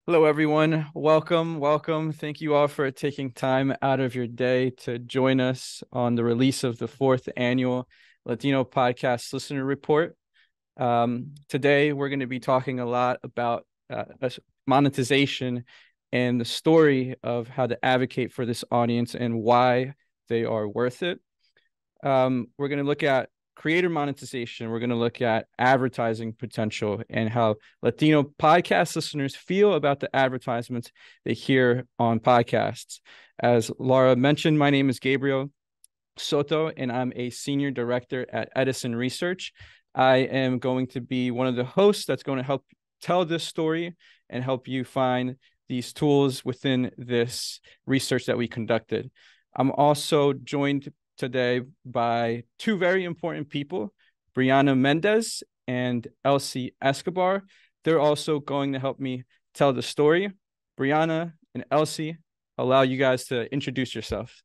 Hello, everyone. Welcome. Thank you all for taking time out of your day to join us on the release of the fourth annual Latino Podcast Listener Report. Today, we're going to be talking a lot about monetization and the story of how to advocate for this audience and why they are worth it. We're going to look at creator monetization. We're going to look at advertising potential and how Latino podcast listeners feel about the advertisements they hear on podcasts. As Laura mentioned, my name is Gabriel Soto, and I'm a senior director at Edison Research. I am going to be one of the hosts that's going to help tell this story and help you find these tools within this research that we conducted. I'm also joined today by two very important people, Briana Mendez and Elsie Escobar. They're also going to help me tell the story. Briana and Elsie, allow you guys to introduce yourself.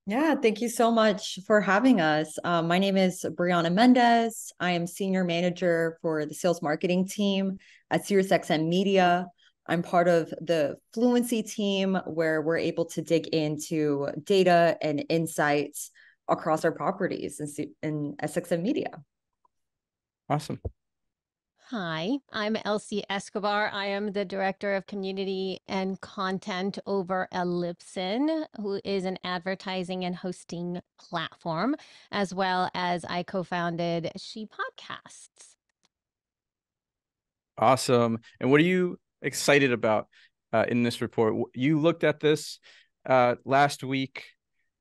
Yeah, thank you so much for having us. My name is Briana Mendez. I am senior manager for the sales marketing team at SiriusXM Media. I'm part of the Fluency team where we're able to dig into data and insights across our properties in SXM Media. Awesome. Hi, I'm Elsie Escobar. I am the Director of Community and Content over at Libsyn, who is an advertising and hosting platform, as well as I co-founded She Podcasts. Awesome. And what are you excited about in this report? You looked at this last week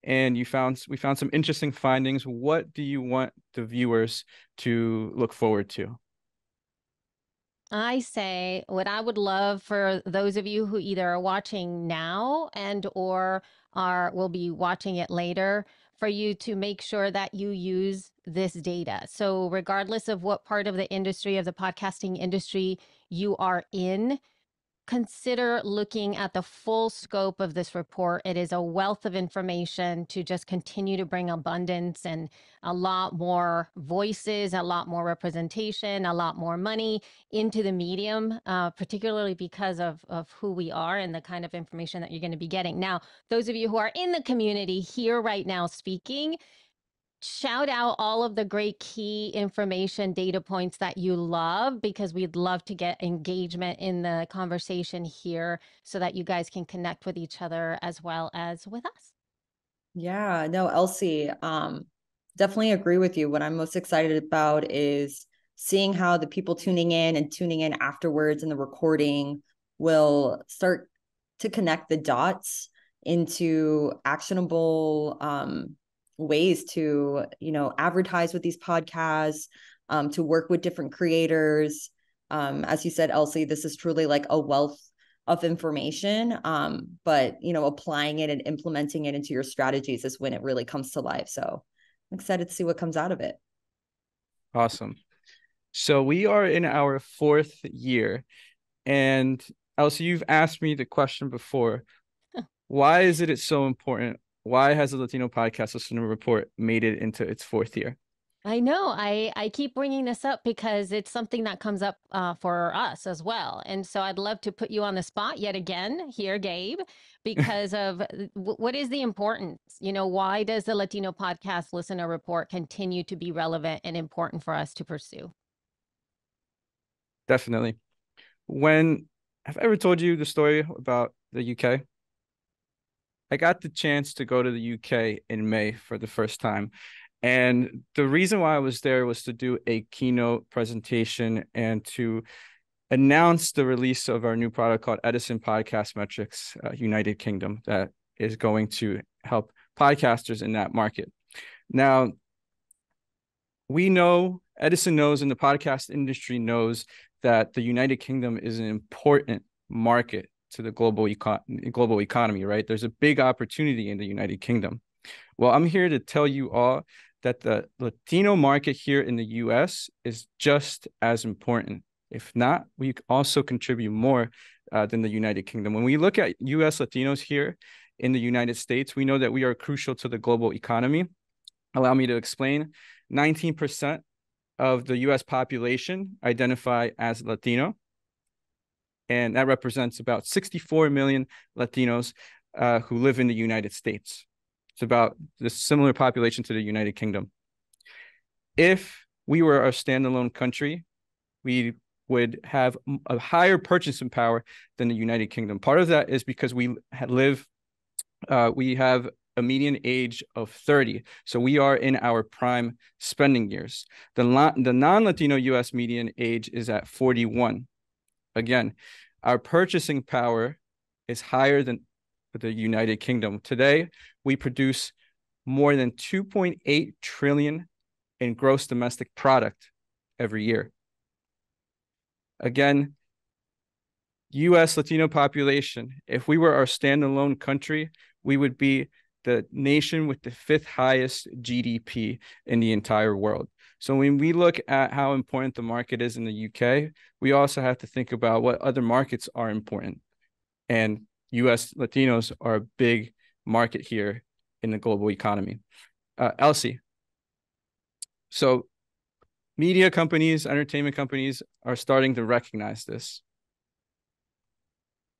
and we found some interesting findings. What do you want the viewers to look forward to? I say what I would love for those of you who either are watching now and or will be watching it later, for you to make sure that you use this data. So regardless of what part of the industry, of the podcasting industry you are in, consider looking at the full scope of this report. It is a wealth of information to just continue to bring abundance and a lot more voices, a lot more representation, a lot more money into the medium, particularly because of who we are and the kind of information that you're going to be getting. Now, those of you who are in the community here right now speaking, shout out all of the great key information data points that you love, because we'd love to get engagement in the conversation here so that you guys can connect with each other as well as with us. Yeah, no, Elsie, definitely agree with you. What I'm most excited about is seeing how the people tuning in and tuning in afterwards in the recording will start to connect the dots into actionable ways to, advertise with these podcasts, to work with different creators. As you said, Elsie, this is truly like a wealth of information, but applying it and implementing it into your strategies is when it really comes to life. So I'm excited to see what comes out of it. Awesome. So we are in our fourth year, and Elsie, you've asked me the question before. Why is it so important? Why has the Latino Podcast Listener Report made it into its fourth year? I know. I keep bringing this up because it's something that comes up for us as well. And so I'd love to put you on the spot yet again here, Gabe, because of what is the importance? Why does the Latino Podcast Listener Report continue to be relevant and important for us to pursue? Definitely. Have I ever told you the story about the UK? I got the chance to go to the UK in May for the first time. And the reason why I was there was to do a keynote presentation and to announce the release of our new product called Edison Podcast Metrics United Kingdom that is going to help podcasters in that market. Now, Edison knows, and the podcast industry knows that the United Kingdom is an important market to the global economy, right? There's a big opportunity in the United Kingdom. Well, I'm here to tell you all that the Latino market here in the US is just as important. If not, we also contribute more than the United Kingdom. When we look at US Latinos here in the United States, we know that we are crucial to the global economy. Allow me to explain. 19% of the US population identify as Latino. and that represents about 64 million Latinos who live in the United States. It's about the similar population to the United Kingdom. If we were a standalone country, we would have a higher purchasing power than the United Kingdom. Part of that is because we have a median age of 30. So we are in our prime spending years. The non-Latino US median age is at 41. Again, our purchasing power is higher than the United Kingdom. Today, we produce more than 2.8 trillion in gross domestic product every year. Again, US Latino population, if we were our standalone country, we would be the nation with the 5th highest GDP in the entire world. So when we look at how important the market is in the UK, we also have to think about what other markets are important. And US Latinos are a big market here in the global economy. Elsie, so media companies, entertainment companies are starting to recognize this.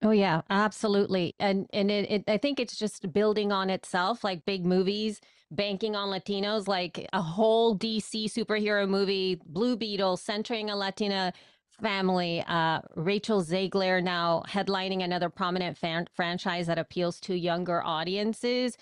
Oh yeah, absolutely. And I think it's just building on itself, like big movies, banking on Latinos, like a whole DC superhero movie, Blue Beetle, centering a Latina family. Rachel Zegler now headlining another prominent franchise that appeals to younger audiences.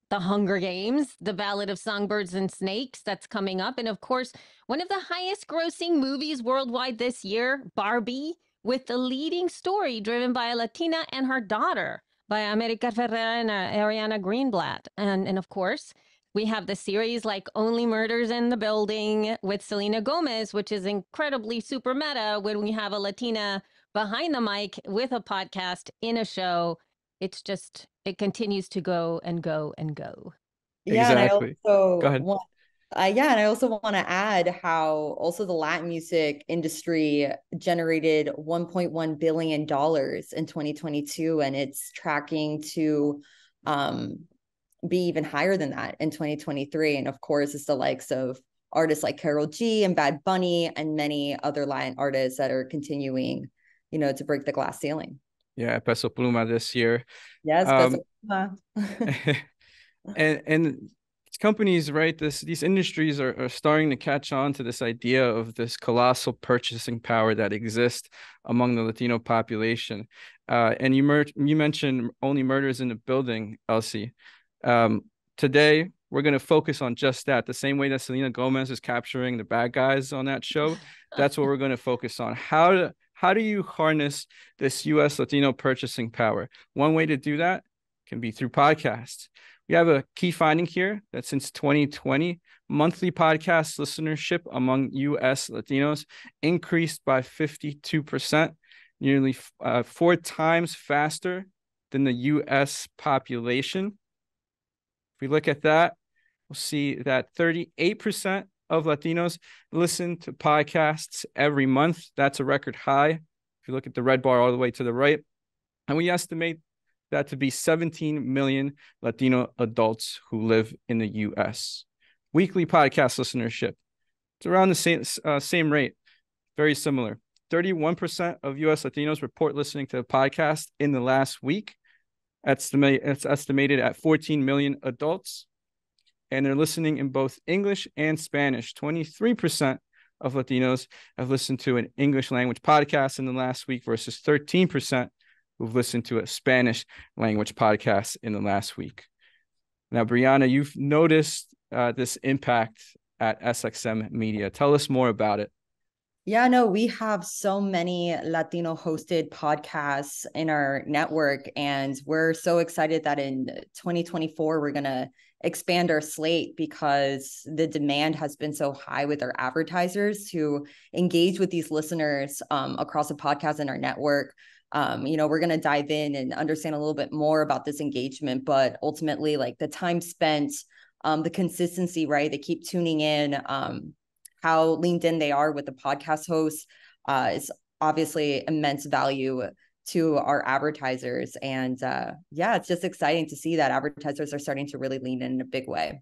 The Hunger Games, The Ballad of Songbirds and Snakes, that's coming up. And of course, one of the highest grossing movies worldwide this year, Barbie, with the leading story driven by a Latina and her daughter by America Ferrera and Ariana Greenblatt. And of course, we have the series like Only Murders in the Building with Selena Gomez, which is incredibly super meta when we have a Latina behind the mic with a podcast in a show. It's just, it continues to go and go and go. Yeah, Exactly. and I also Go ahead. and I also want to add how also the Latin music industry generated $1.1 billion in 2022, and it's tracking to be even higher than that in 2023. And of course, it's the likes of artists like Karol G and Bad Bunny and many other Latin artists that are continuing, to break the glass ceiling. Yeah, Peso Pluma this year. Yes, Peso Pluma. and companies, right? These industries are starting to catch on to this idea of this colossal purchasing power that exists among the Latino population. And you mentioned Only Murders in the Building, Elsie. Today, we're going to focus on just that. The same way that Selena Gomez is capturing the bad guys on that show, that's what we're going to focus on. How do you harness this U.S. Latino purchasing power? One way to do that can be through podcasts. We have a key finding here that since 2020, monthly podcast listenership among U.S. Latinos increased by 52%, nearly 4 times faster than the U.S. population. If we look at that, we'll see that 38% of Latinos listen to podcasts every month. That's a record high. If you look at the red bar all the way to the right, and we estimate that to be 17 million Latino adults who live in the U.S. Weekly podcast listenership, it's around the same rate, very similar. 31% of U.S. Latinos report listening to a podcast in the last week. It's estimated at 14 million adults, and they're listening in both English and Spanish. 23% of Latinos have listened to an English language podcast in the last week versus 13% who've listened to a Spanish language podcast in the last week. Now, Briana, you've noticed this impact at SXM Media. Tell us more about it. Yeah, no, we have so many Latino hosted podcasts in our network, and we're so excited that in 2024, we're going to expand our slate because the demand has been so high with our advertisers to engage with these listeners across the podcast in our network. We're going to dive in and understand a little bit more about this engagement, but ultimately like the time spent, the consistency, right? They keep tuning in, how leaned in they are with the podcast hosts is obviously immense value to our advertisers. And it's just exciting to see that advertisers are starting to really lean in a big way.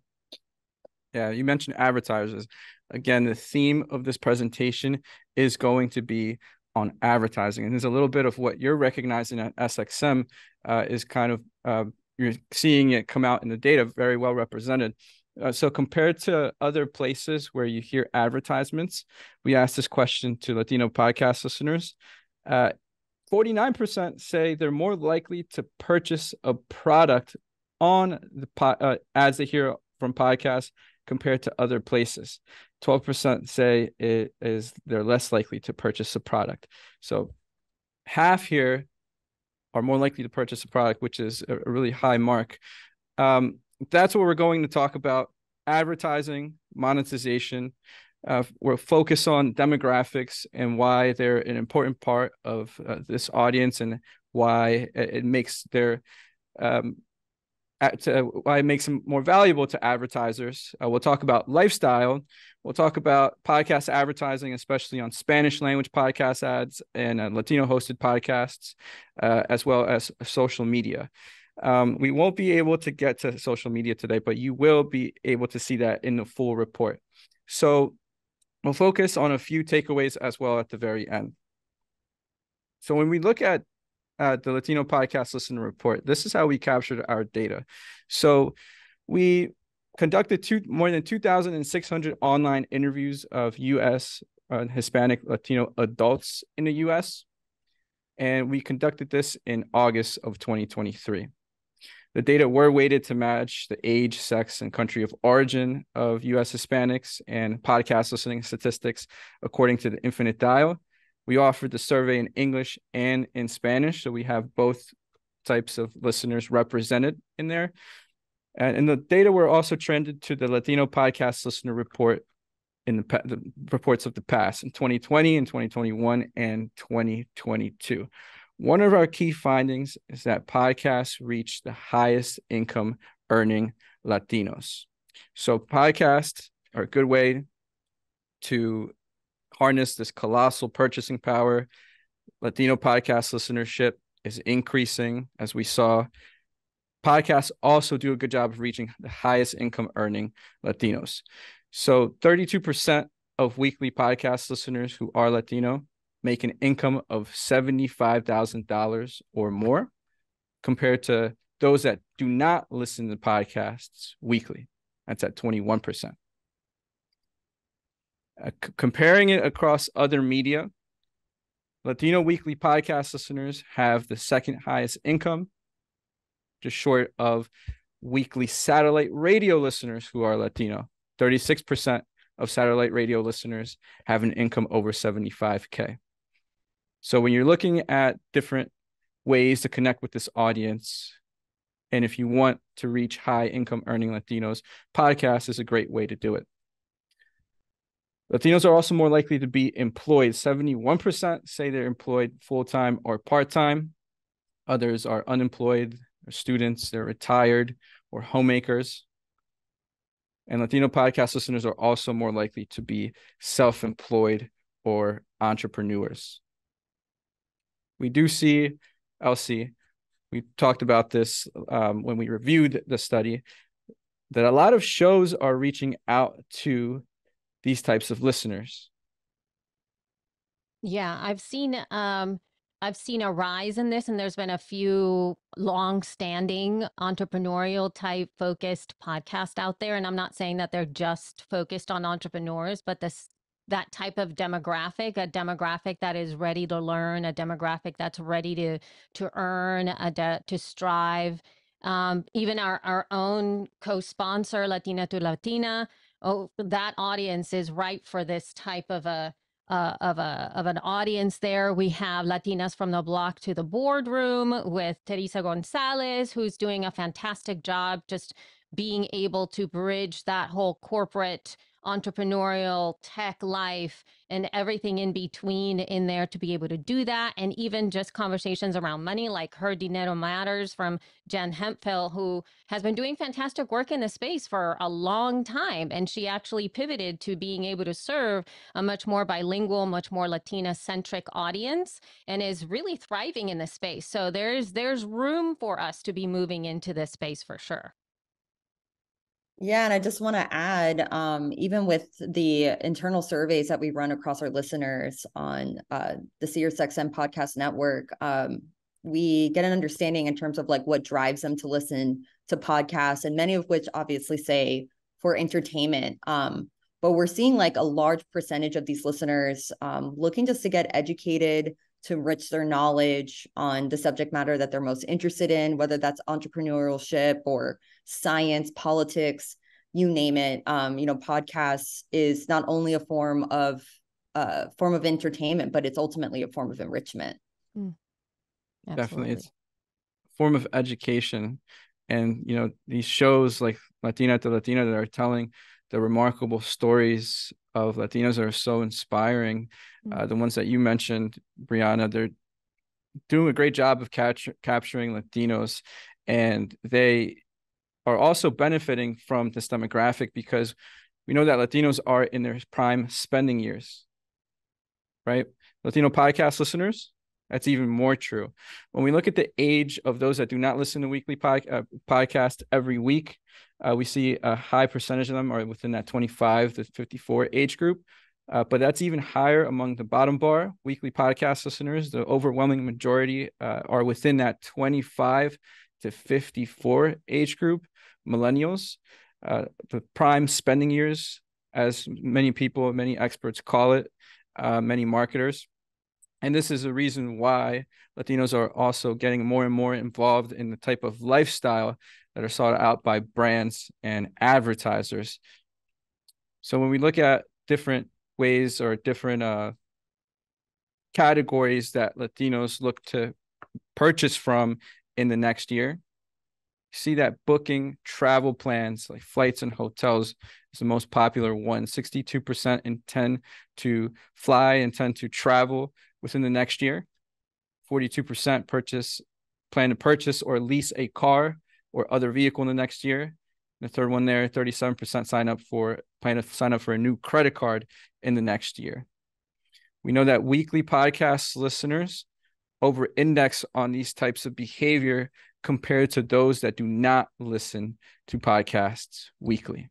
Yeah, you mentioned advertisers. Again, the theme of this presentation is going to be on advertising. And there's a little bit of what you're recognizing at SXM is kind of, you're seeing it come out in the data very well represented. So compared to other places where you hear advertisements, we asked this question to Latino podcast listeners. 49% say they're more likely to purchase a product on the ads they hear from podcasts compared to other places. 12% say they're less likely to purchase a product. So half here are more likely to purchase a product, which is a really high mark. That's what we're going to talk about: advertising, monetization. We'll focus on demographics and why they're an important part of this audience, and why it makes their why it makes them more valuable to advertisers. We'll talk about lifestyle. We'll talk about podcast advertising, especially on Spanish language podcast ads and Latino hosted podcasts, as well as social media. We won't be able to get to social media today, but you will be able to see that in the full report. So we'll focus on a few takeaways as well at the very end. So when we look at the Latino Podcast Listener Report, this is how we captured our data. So we conducted more than 2,600 online interviews of U.S. Hispanic Latino adults in the U.S., and we conducted this in August of 2023. The data were weighted to match the age, sex, and country of origin of U.S. Hispanics and podcast listening statistics according to the Infinite Dial. We offered the survey in English and in Spanish, so we have both types of listeners represented in there. And the data were also trended to the Latino Podcast Listener Report in the reports of the past in 2020 and 2021 and 2022. One of our key findings is that podcasts reach the highest income earning Latinos. So podcasts are a good way to harness this colossal purchasing power. Latino podcast listenership is increasing, as we saw. Podcasts also do a good job of reaching the highest income earning Latinos. So 32% of weekly podcast listeners who are Latino make an income of $75,000 or more, compared to those that do not listen to podcasts weekly. That's at 21%. Comparing it across other media, Latino weekly podcast listeners have the second highest income, just short of weekly satellite radio listeners who are Latino. 36% of satellite radio listeners have an income over $75K. So when you're looking at different ways to connect with this audience, and if you want to reach high income earning Latinos, podcast is a great way to do it. Latinos are also more likely to be employed. 71% say they're employed full-time or part-time. Others are unemployed, or students, they're retired, or homemakers. And Latino podcast listeners are also more likely to be self-employed or entrepreneurs. We do see, Elsie, we talked about this when we reviewed the study, that a lot of shows are reaching out to these types of listeners. Yeah, I've seen a rise in this, and there's been a few long-standing entrepreneurial type focused podcasts out there. And I'm not saying that they're just focused on entrepreneurs, but that type of demographic, a demographic that is ready to learn, a demographic that's ready to earn, to strive. Even our own co-sponsor, Latina to Latina, that audience is ripe for this type of an audience there. We have Latinas from the Block to the Boardroom with Teresa Gonzalez, who's doing a fantastic job just being able to bridge that whole corporate entrepreneurial tech life and everything in between in there to be able to do that. And even just conversations around money, like Her Dinero Matters from Jen Hemphill, who has been doing fantastic work in the space for a long time. And she actually pivoted to being able to serve a much more bilingual, much more Latina-centric audience, and is really thriving in this space. So there's room for us to be moving into this space for sure. Yeah, and I just want to add, even with the internal surveys that we run across our listeners on the SiriusXM podcast network, we get an understanding in terms of like what drives them to listen to podcasts, and many of which obviously say for entertainment. But we're seeing like a large percentage of these listeners looking just to get educated, to enrich their knowledge on the subject matter that they're most interested in, whether that's entrepreneurship or science, politics, you name it. Podcasts is not only a form of entertainment, but it's ultimately a form of enrichment. Definitely, Absolutely. it's a form of education, and these shows like Latina to Latina that are telling the remarkable stories of Latinos that are so inspiring. The ones that you mentioned, Briana, they're doing a great job of capturing Latinos, and they are also benefiting from this demographic because we know that Latinos are in their prime spending years, right? Latino podcast listeners, that's even more true. When we look at the age of those that do not listen to weekly podcast every week, we see a high percentage of them are within that 25 to 54 age group. But that's even higher among the bottom bar weekly podcast listeners. The overwhelming majority are within that 25 to 54 age group, millennials. The prime spending years, as many experts call it, many marketers. And this is a reason why Latinos are also getting more and more involved in the type of lifestyle that are sought out by brands and advertisers. So when we look at different ways or different categories that Latinos look to purchase from in the next year, see that booking travel plans like flights and hotels is the most popular one. 62% intend to fly, intend to travel within the next year. 42% plan to purchase or lease a car or other vehicle in the next year. The third one there, 37% plan to sign up for a new credit card in the next year. We know that weekly podcast listeners over-index on these types of behavior compared to those that do not listen to podcasts weekly.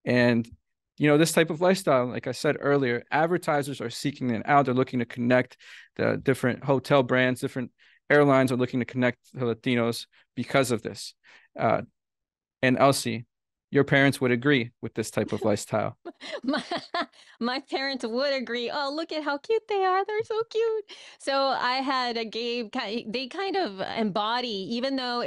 And this type of lifestyle, like I said earlier, advertisers are seeking it out. They're looking to connect. The different hotel brands, different airlines are looking to connect the Latinos because of this. And Elsie, your parents would agree with this type of lifestyle. My parents would agree. Oh, look at how cute they are. They're so cute. So I had a Gabe, they kind of embody, even though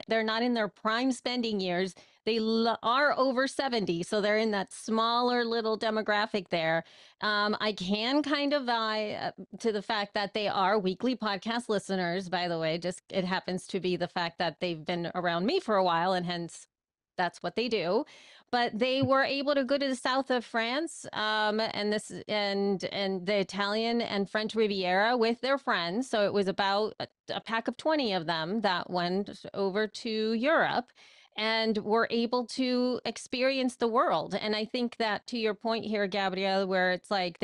they're not in their prime spending years, they are over 70. So they're in that smaller little demographic there. I can kind of vie to the fact that they are weekly podcast listeners, by the way. Just it happens to be the fact that they've been around me for a while, and hence that's what they do. But they were able to go to the south of France, and the Italian and French Riviera with their friends. So it was about a pack of 20 of them that went over to Europe and were able to experience the world. And I think that, to your point here, Gabriel, where it's like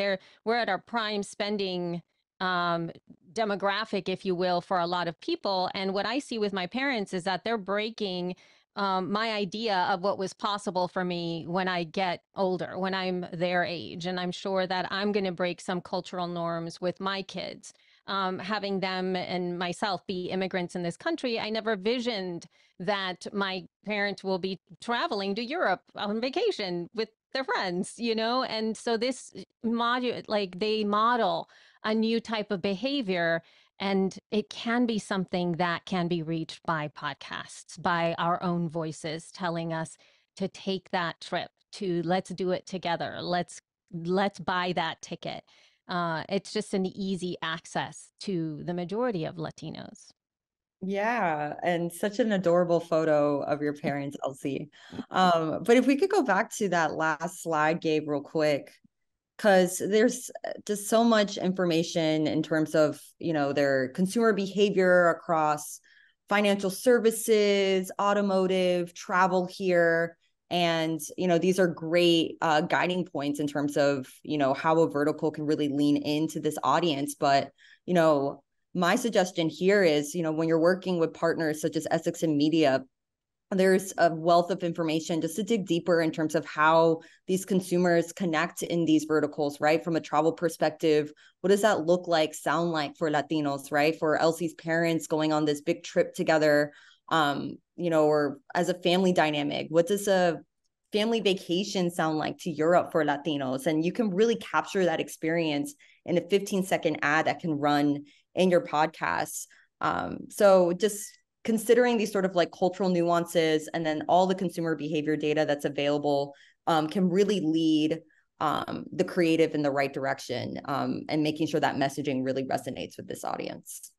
we're at our prime spending demographic, if you will, for a lot of people. And what I see with my parents is that they're breaking my idea of what was possible for me when I get older, when I'm their age. And I'm sure that I'm going to break some cultural norms with my kids. Having them and myself be immigrants in this country, I never visioned that my parents will be traveling to Europe on vacation with their friends, And so this they model a new type of behavior, and it can be something that can be reached by podcasts, by our own voices telling us to take that trip, to let's do it together. Let's buy that ticket. It's just an easy access to the majority of Latinos. Yeah, and such an adorable photo of your parents, Elsie. But if we could go back to that last slide, Gabe, real quick, because there's just so much information in terms of, their consumer behavior across financial services, automotive, travel here. And, these are great guiding points in terms of, how a vertical can really lean into this audience. But, my suggestion here is, when you're working with partners such as Essex and Media, there's a wealth of information just to dig deeper in terms of how these consumers connect in these verticals, right? From a travel perspective, what does that look like, sound like for Latinos, right? For Elsie's parents going on this big trip together, or as a family dynamic, what does a family vacation sound like to Europe for Latinos? And you can really capture that experience in a 15-second ad that can run in your podcast. So just considering these sort of like cultural nuances and then all the consumer behavior data that's available can really lead the creative in the right direction, and making sure that messaging really resonates with this audience.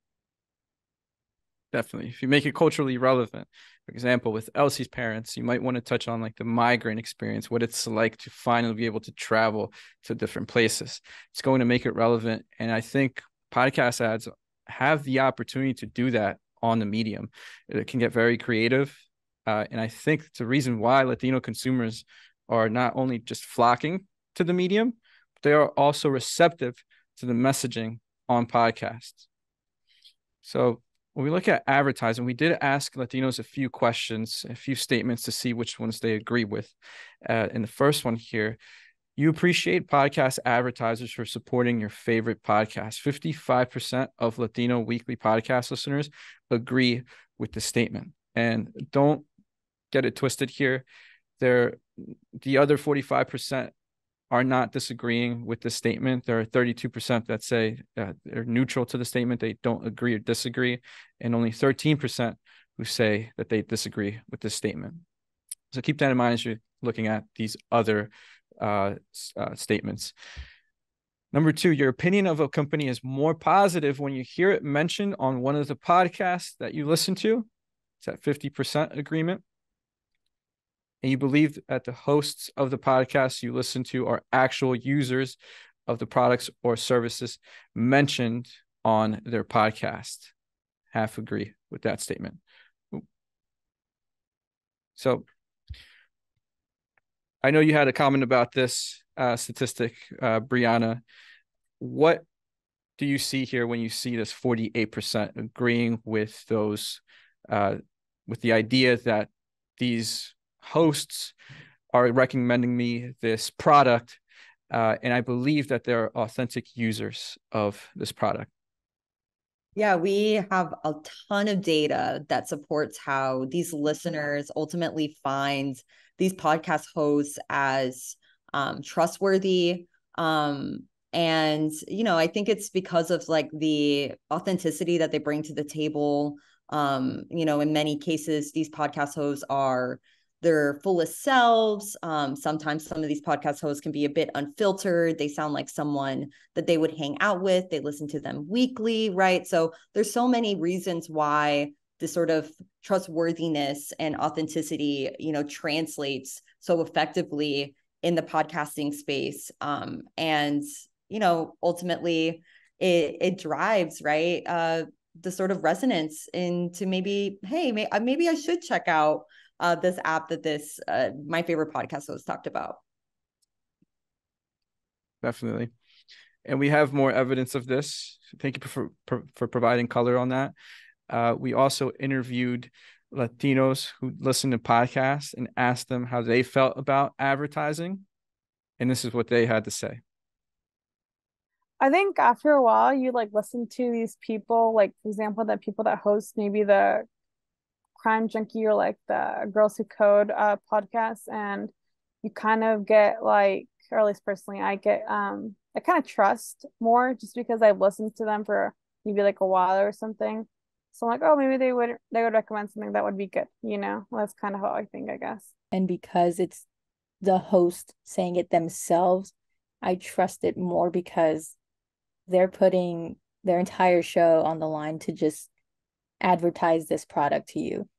Definitely. If you make it culturally relevant, for example, with Elsie's parents, you might want to touch on like the migrant experience, what it's like to finally be able to travel to different places. It's going to make it relevant. And I think podcast ads have the opportunity to do that on the medium. It can get very creative. And I think it's the reason why Latino consumers are not only just flocking to the medium, but they are also receptive to the messaging on podcasts. So when we look at advertising, we did ask Latinos a few questions, a few statements to see which ones they agree with. In the first one here, you appreciate podcast advertisers for supporting your favorite podcast. 55% of Latino weekly podcast listeners agree with the statement. And don't get it twisted here. The other 45% are not disagreeing with the statement. There are 32% that say they're neutral to the statement. They don't agree or disagree. And only 13% who say that they disagree with this statement. So keep that in mind as you're looking at these other statements. Number 2, your opinion of a company is more positive when you hear it mentioned on one of the podcasts that you listen to. It's at 50% agreement. And you believe that the hosts of the podcasts you listen to are actual users of the products or services mentioned on their podcast. Half agree with that statement. So I know you had a comment about this statistic, Briana. What do you see here when you see this 48% agreeing with those, with the idea that these hosts are recommending me this product, and I believe that they're authentic users of this product? Yeah, we have a ton of data that supports how these listeners ultimately find these podcast hosts as trustworthy. And, I think it's because of like the authenticity that they bring to the table. In many cases, these podcast hosts are their fullest selves. Sometimes some of these podcast hosts can be a bit unfiltered. They sound like someone that they would hang out with. They listen to them weekly, right? So there's so many reasons why this sort of trustworthiness and authenticity, translates so effectively in the podcasting space. And, ultimately it drives, right, the sort of resonance into maybe, hey, maybe I should check out this app that this my favorite podcast host talked about. Definitely. And we have more evidence of this. Thank you for providing color on that. We also interviewed Latinos who listen to podcasts and asked them how they felt about advertising. And this is what they had to say. I think after a while, you like listen to these people, like, for example, the people that host maybe the Crime Junkie or like the Girls Who Code podcast, and you kind of get like, or at least personally, I kind of trust more just because I've listened to them for maybe like a while or something. So I'm like, oh, maybe they would recommend something that would be good, Well, that's kind of how I think, I guess. And because it's the host saying it themselves, I trust it more because they're putting their entire show on the line to just advertise this product to you.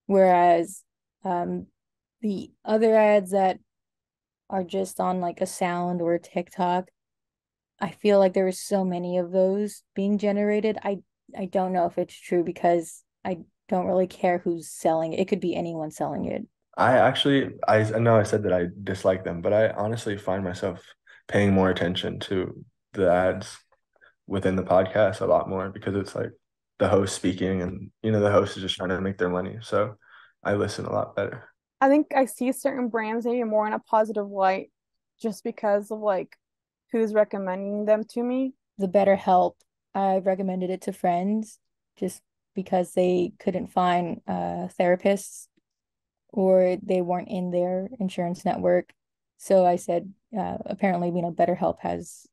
Whereas the other ads that are just on like a sound or a TikTok, I feel like there are so many of those being generated. I don't know if it's true because I don't really care who's selling it. It could be anyone selling it. I know I said that I dislike them, but I honestly find myself paying more attention to the ads within the podcast a lot more because it's like the host speaking and, the host is just trying to make their money. So I listen a lot better. I think I see certain brands maybe more in a positive light just because of like who's recommending them to me. The BetterHelp, I recommended it to friends just because they couldn't find therapists or they weren't in their insurance network. So I said, apparently, BetterHelp has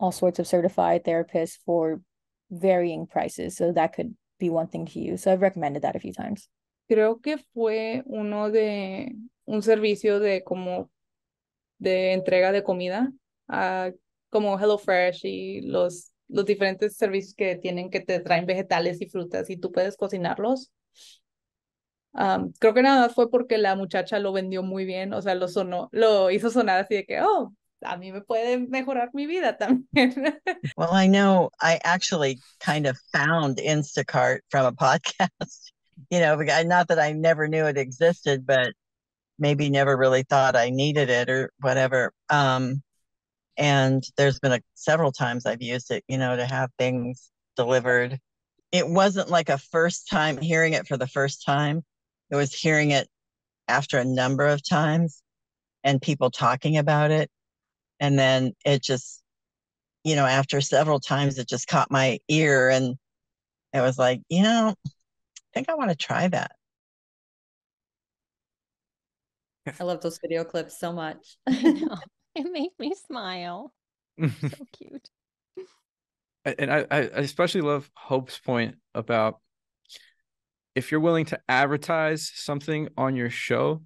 all sorts of certified therapists for varying prices. So that could be one thing to use. So I've recommended that a few times. Creo que fue uno de un servicio de como de entrega de comida, como HelloFresh y los diferentes servicios que tienen que te traen vegetales y frutas y tú puedes cocinarlos. Creo que nada más fue porque la muchacha lo vendió muy bien, o sea, lo hizo sonar así de que, oh, a mí me puede mejorar mi vida también. Well, I know I actually kind of found Instacart from a podcast, not that I never knew it existed, but maybe never really thought I needed it or whatever. And there's been several times I've used it, to have things delivered. It wasn't like a first time hearing it for the first time. It was hearing it after a number of times and people talking about it. And then it just, after several times, it just caught my ear and it was like, I think I want to try that. I love those video clips so much. I know. It made me smile. So cute. And I especially love Hope's point about if you're willing to advertise something on your show,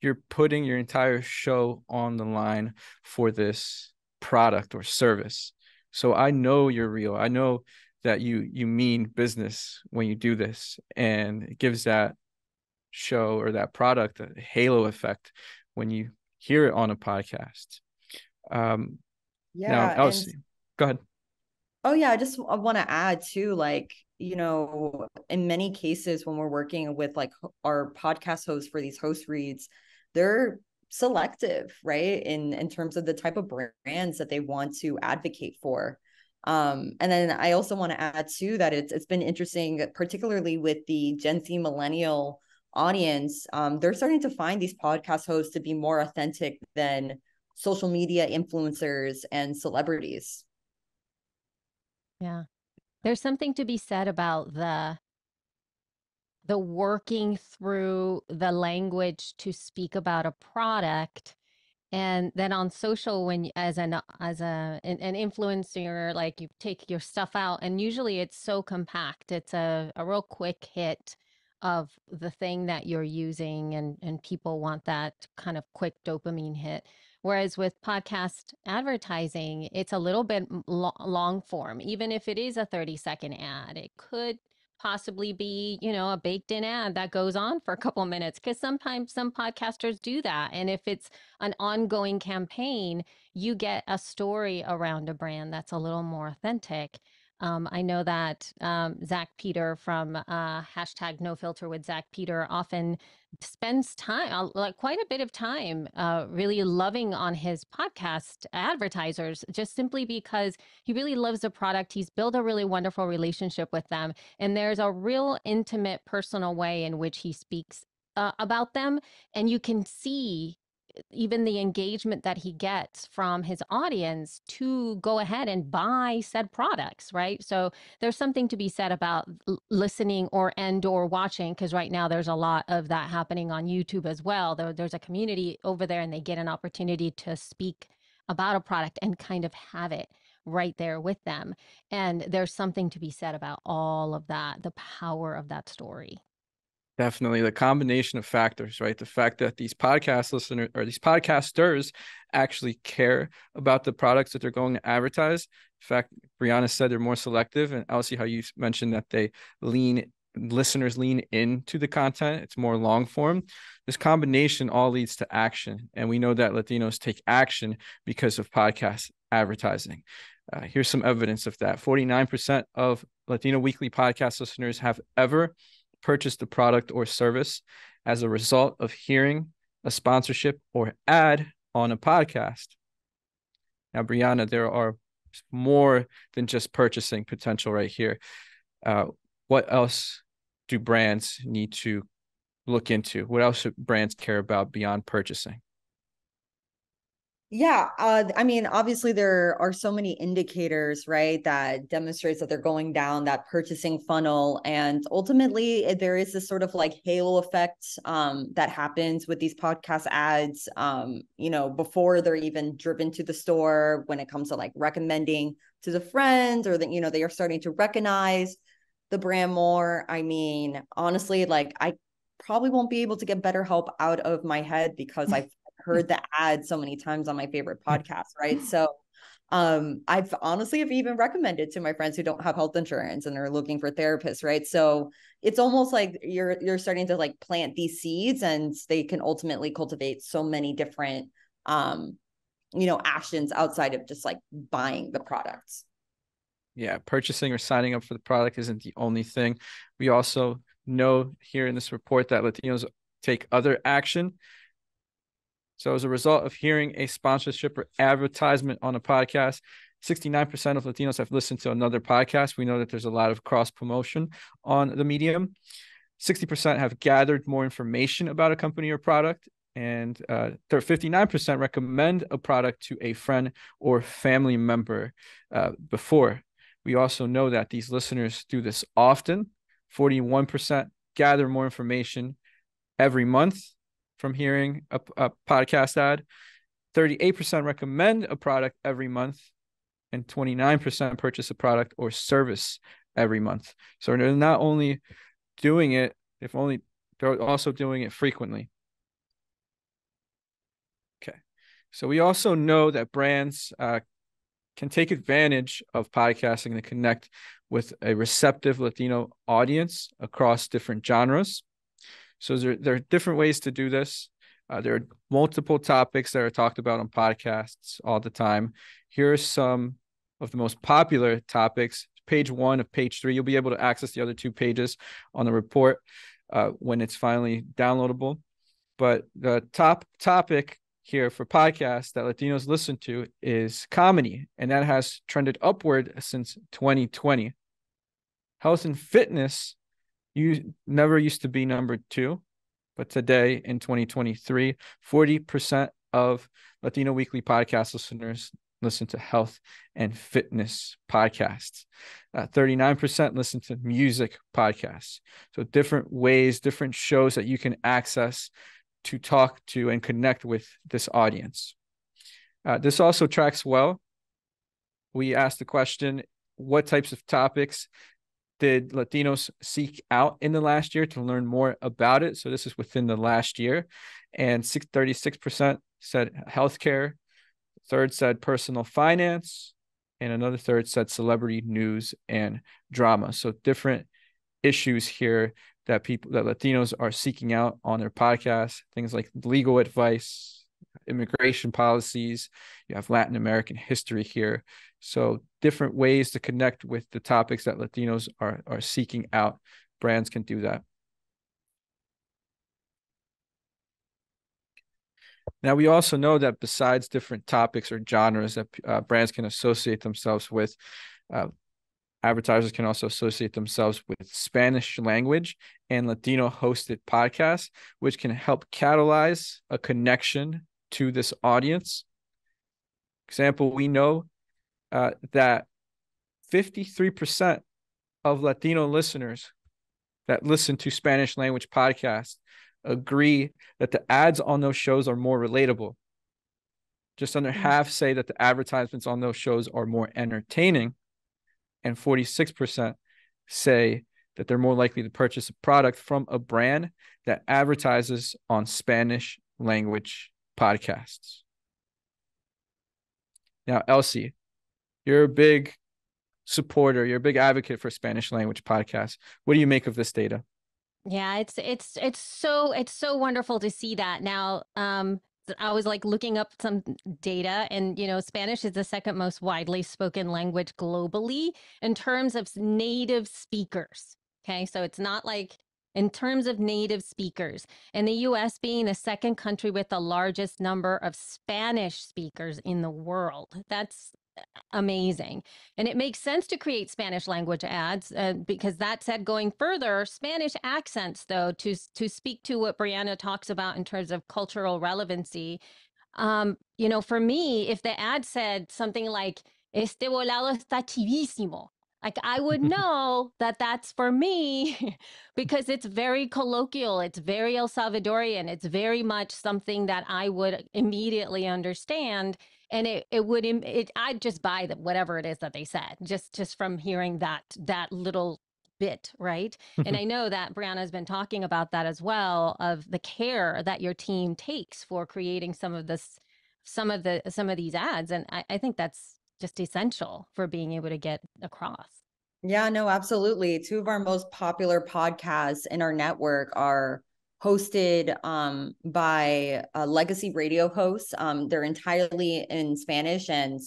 you're putting your entire show on the line for this product or service. So I know you're real. I know that you mean business when you do this, and it gives that show or that product a halo effect when you hear it on a podcast. Now, Elsie, go ahead. Oh yeah, I just want to add too, like, in many cases when we're working with like our podcast hosts for these host reads, they're selective, right? In terms of the type of brands that they want to advocate for. And then I also want to add too that it's been interesting, particularly with the Gen Z millennial audience. They're starting to find these podcast hosts to be more authentic than social media influencers and celebrities. Yeah. There's something to be said about the working through the language to speak about a product. And then on social, when as an influencer, like you take your stuff out, and usually it's so compact, it's a real quick hit of the thing that you're using, and people want that kind of quick dopamine hit. Whereas with podcast advertising, it's a little bit long form. Even if it is a 30-second ad, it could possibly be, a baked in ad that goes on for a couple minutes, because sometimes some podcasters do that. And if it's an ongoing campaign, you get a story around a brand that's a little more authentic. I know that Zach Peter from hashtag No Filter with Zach Peter often spends time, like quite a bit of time, really loving on his podcast advertisers, just simply because he really loves the product. He's built a really wonderful relationship with them. And there's a real intimate, personal way in which he speaks about them. And you can see even the engagement that he gets from his audience to go ahead and buy said products, right? So there's something to be said about listening or watching, because right now there's a lot of that happening on YouTube as well. There's a community over there, and they get an opportunity to speak about a product and kind of have it right there with them. And there's something to be said about all of that, the power of that story. Definitely the combination of factors, right? The fact that these podcast listeners or these podcasters actually care about the products that they're going to advertise. In fact, Briana said they're more selective, and Elsie, how you mentioned that listeners lean into the content. It's more long form. This combination all leads to action. And we know that Latinos take action because of podcast advertising. Here's some evidence of that. 49% of Latino Weekly podcast listeners have ever purchased a product or service as a result of hearing a sponsorship or ad on a podcast. Now, Briana, there are more than just purchasing potential right here. What else do brands need to look into? What else should brands care about beyond purchasing? Yeah, I mean, obviously there are so many indicators, right, that demonstrates that they're going down that purchasing funnel, and ultimately there is this sort of like halo effect that happens with these podcast ads, before they're even driven to the store, when it comes to like recommending to the friends, or that they are starting to recognize the brand more. I mean, honestly, like I probably won't be able to get BetterHelp out of my head because I've heard the ad so many times on my favorite podcast, right? So I've honestly have even recommended to my friends who don't have health insurance and are looking for therapists, right? So it's almost like you're starting to like plant these seeds, and they can ultimately cultivate so many different actions outside of just like buying the products. Yeah, purchasing or signing up for the product isn't the only thing. We also know here in this report that Latinos take other action. So as a result of hearing a sponsorship or advertisement on a podcast, 69% of Latinos have listened to another podcast. We know that there's a lot of cross promotion on the medium. 60% have gathered more information about a company or product, and 59% recommend a product to a friend or family member before. We also know that these listeners do this often. 41% gather more information every month from hearing a podcast ad. 38% recommend a product every month, and 29% purchase a product or service every month. So they're not only doing it, they're also doing it frequently. Okay. So we also know that brands can take advantage of podcasting to connect with a receptive Latino audience across different genres. So there are different ways to do this. There are multiple topics that are talked about on podcasts all the time. Here are some of the most popular topics. Page 1 of page 3. You'll be able to access the other 2 pages on the report when it's finally downloadable. But the top topic here for podcasts that Latinos listen to is comedy, and that has trended upward since 2020. Health and fitness never used to be number 2, but today in 2023, 40% of Latino Weekly podcast listeners listen to health and fitness podcasts. 39% listen to music podcasts. So different ways, different shows that you can access to talk to and connect with this audience. This also tracks well. We asked the question, what types of topics did Latinos seek out in the last year to learn more about it? So this is within the last year. And 36% said healthcare, a third said personal finance, and another third said celebrity news and drama. So different issues here that Latinos are seeking out on their podcasts, things like legal advice, immigration policies. You have Latin American history here. So different ways to connect with the topics that Latinos are seeking out. Brands can do that. Now, we also know that besides different topics or genres that brands can associate themselves with, advertisers can also associate themselves with Spanish language and Latino hosted podcasts, which can help catalyze a connection to this audience. Example, we know that 53% of Latino listeners that listen to Spanish language podcasts agree that the ads on those shows are more relatable. Just under half say that the advertisements on those shows are more entertaining, and 46% say that they're more likely to purchase a product from a brand that advertises on Spanish language podcasts. Now, Elsie, you're a big supporter, you're a big advocate for Spanish language podcasts. What do you make of this data? Yeah, it's so wonderful to see that. Now, I was like looking up some data, and Spanish is the second most widely spoken language globally in terms of native speakers. Okay, so it's not like in terms of native speakers, and the US being the second country with the largest number of Spanish speakers in the world. That's amazing. And it makes sense to create Spanish language ads because that said, going further, Spanish accents, though, to speak to what Briana talks about in terms of cultural relevancy. You know, for me, if the ad said something like, este volado está chivísimo, like I would know that that's for me because it's very colloquial. It's very El Salvadorian. It's very much something that I would immediately understand. And I'd just buy them, whatever it is that they said, just from hearing that little bit, right? And I know that Brianna's been talking about that as well, of the care that your team takes for creating some of these ads. And I think that's just essential for being able to get across. Yeah, no, absolutely. Two of our most popular podcasts in our network are hosted by legacy radio hosts. They're entirely in Spanish, and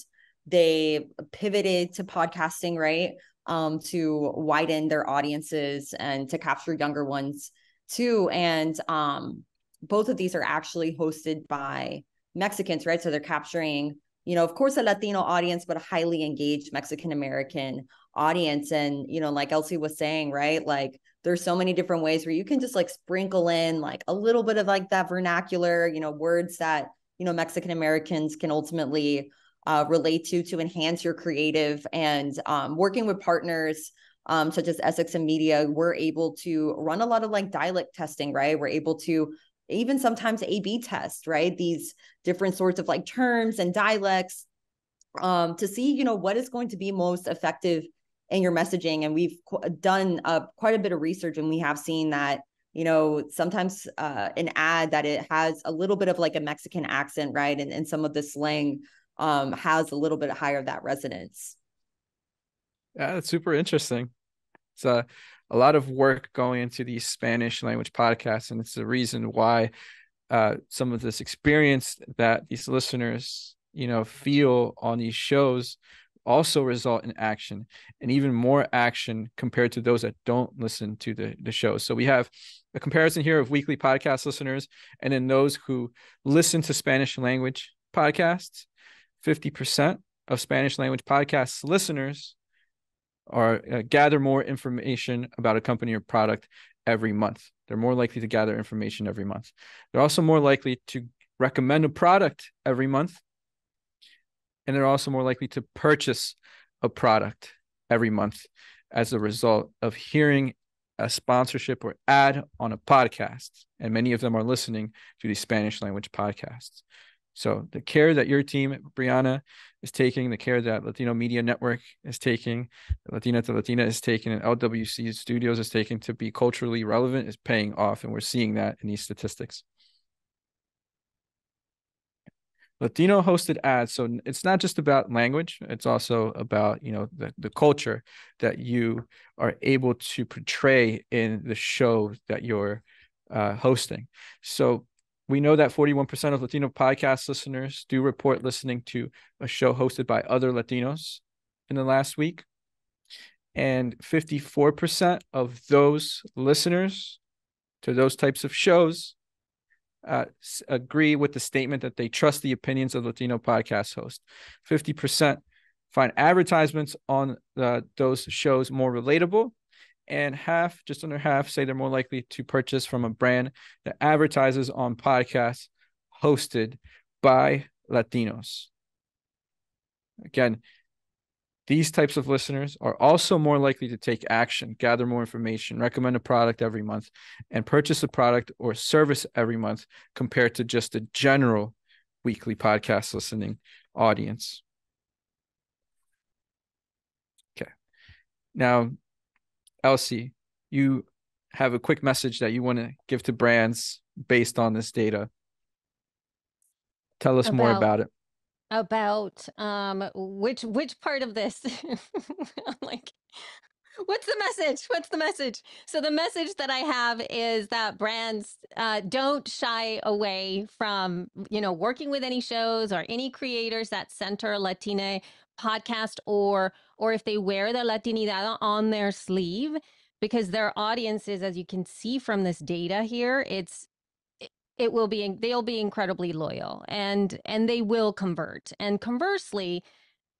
they pivoted to podcasting, right? To widen their audiences and to capture younger ones too. And both of these are actually hosted by Mexicans, right? So they're capturing, you know, of course, a Latino audience, but a highly engaged Mexican American audience. And, you know, like Elsie was saying, right, like there's so many different ways where you can just like sprinkle in like a little bit of like that vernacular, you know, words that, you know, Mexican Americans can ultimately relate to enhance your creative. And working with partners such as Essex and Media, we're able to run a lot of like dialect testing, right? We're able to even sometimes A/B test, right? These different sorts of like terms and dialects to see, you know, what is going to be most effective in your messaging. And we've done quite a bit of research, and we have seen that, you know, sometimes an ad that it has a little bit of like a Mexican accent, right? And some of the slang has a little bit higher of that resonance. Yeah, that's super interesting. It's a lot of work going into these Spanish language podcasts, and it's the reason why some of this experience that these listeners, you know, feel on these shows also result in action, and even more action compared to those that don't listen to the shows. So we have a comparison here of weekly podcast listeners and then those who listen to Spanish language podcasts. 50% of Spanish language podcasts listeners are gather more information about a company or product every month. They're more likely to gather information every month. They're also more likely to recommend a product every month. And they're also more likely to purchase a product every month as a result of hearing a sponsorship or ad on a podcast. And many of them are listening to these Spanish language podcasts. So the care that your team, Briana, is taking, the care that Latino Media Network is taking, Latina to Latina is taking, and LWC Studios is taking to be culturally relevant is paying off. And we're seeing that in these statistics. Latino hosted ads. So it's not just about language. It's also about, you know, the culture that you are able to portray in the show that you're hosting. So we know that 41% of Latino podcast listeners do report listening to a show hosted by other Latinos in the last week. And 54% of those listeners to those types of shows agree with the statement that they trust the opinions of Latino podcast hosts. 50% find advertisements on those shows more relatable, and just under half say they're more likely to purchase from a brand that advertises on podcasts hosted by Latinos. Again, these types of listeners are also more likely to take action, gather more information, recommend a product every month, and purchase a product or service every month compared to just a general weekly podcast listening audience. Okay. Now, Elsie, you have a quick message that you want to give to brands based on this data. Tell us more about it. About which part of this? I'm like, what's the message? So the message that I have is that brands don't shy away from, you know, working with any shows or any creators that center Latina podcast, or if they wear their Latinidad on their sleeve, because their audiences, as you can see from this data here, they'll be incredibly loyal, and they will convert. And conversely,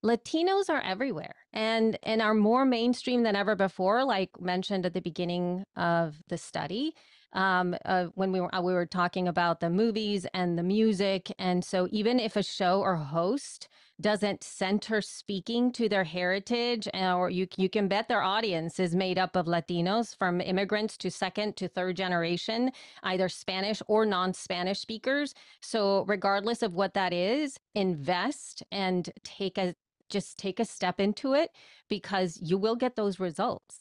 Latinos are everywhere and are more mainstream than ever before, like mentioned at the beginning of the study. When we were talking about the movies and the music, and so even if a show or host doesn't center speaking to their heritage, or you can bet their audience is made up of Latinos, from immigrants to second to third generation, either Spanish or non-Spanish speakers. So regardless of what that is, invest and take a step into it, because you will get those results.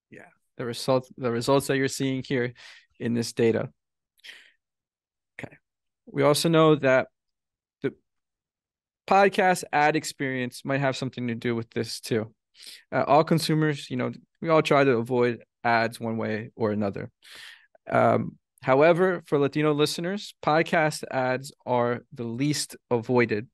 Yeah, the results that you're seeing here in this data. Okay. We also know that the podcast ad experience might have something to do with this too. All consumers, we all try to avoid ads one way or another. However, for Latino listeners, podcast ads are the least avoided.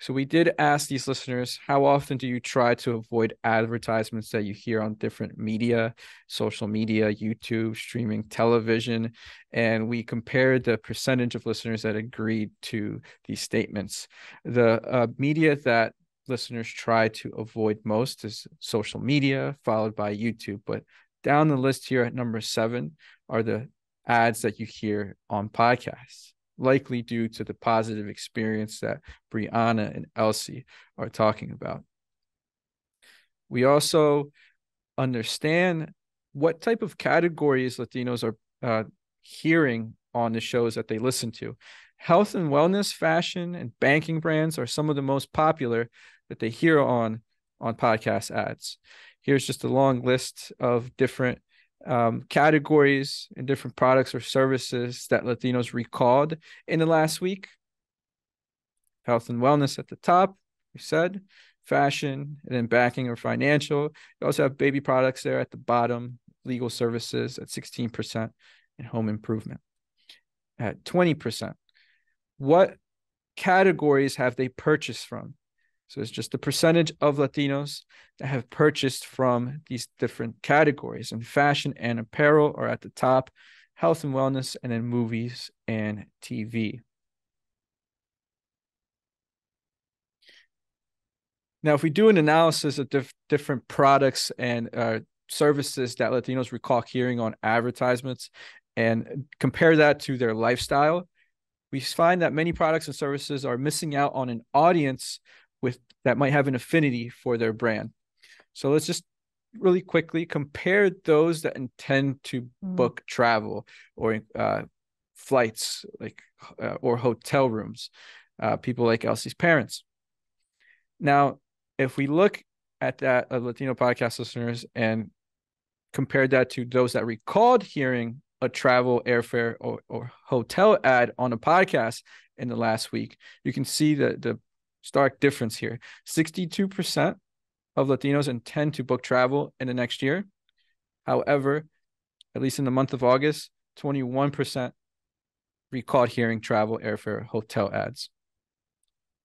So we did ask these listeners, how often do you try to avoid advertisements that you hear on different media, social media, YouTube, streaming, television? And we compared the percentage of listeners that agreed to these statements. The media that listeners try to avoid most is social media, followed by YouTube. But down the list here at number 7 are the ads that you hear on podcasts, likely due to the positive experience that Briana and Elsie are talking about. We also understand what type of categories Latinos are hearing on the shows that they listen to. Health and wellness, fashion, and banking brands are some of the most popular that they hear on podcast ads. Here's just a long list of different categories and different products or services that Latinos recalled in the last week. Health and wellness at the top, we said, fashion, and then banking or financial. You also have baby products there at the bottom, legal services at 16%, and home improvement at 20%. What categories have they purchased from? So it's just the percentage of Latinos that have purchased from these different categories. And fashion and apparel are at the top, health and wellness, and then movies and TV. Now, if we do an analysis of different products and services that Latinos recall hearing on advertisements and compare that to their lifestyle, we find that many products and services are missing out on an audience that might have an affinity for their brand. So let's just really quickly compare those that intend to book travel or flights, or hotel rooms, people like Elsie's parents. Now, if we look at that Latino podcast listeners and compare that to those that recalled hearing a travel, airfare, or hotel ad on a podcast in the last week, you can see the stark difference here. 62% of Latinos intend to book travel in the next year. However, at least in the month of August, 21% recalled hearing travel, airfare, hotel ads.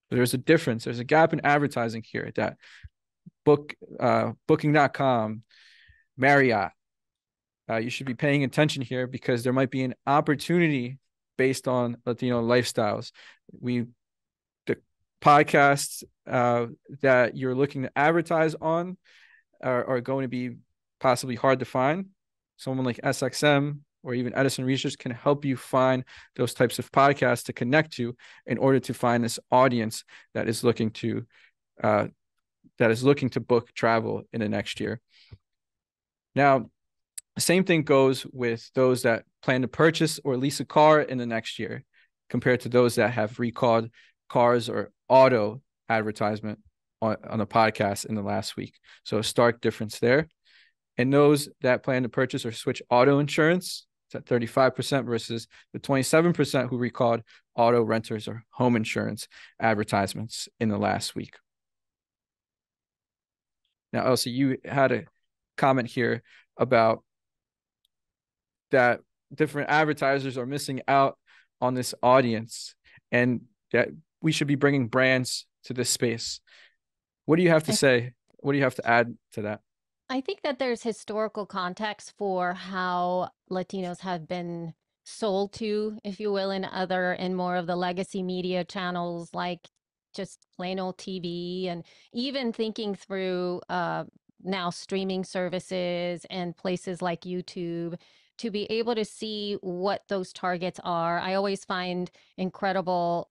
There's a difference. There's a gap in advertising here that booking.com, Marriott, you should be paying attention here, because there might be an opportunity based on Latino lifestyles. The podcasts that you're looking to advertise on are going to be possibly hard to find. Someone like SXM or even Edison Research can help you find those types of podcasts to connect to in order to find this audience that is looking to book travel in the next year. Now, the same thing goes with those that plan to purchase or lease a car in the next year, compared to those that have recalled cars or auto advertisement on a podcast in the last week. So a stark difference there. And those that plan to purchase or switch auto insurance, it's at 35% versus the 27% who recalled auto renters or home insurance advertisements in the last week. Now, Elsie, you had a comment here about that different advertisers are missing out on this audience and that we should be bringing brands to this space. What do you have to say? What do you have to add to that? I think that there's historical context for how Latinos have been sold to, if you will, in more of the legacy media channels like just plain old TV, and even thinking through now streaming services and places like YouTube, to be able to see what those targets are. I always find incredible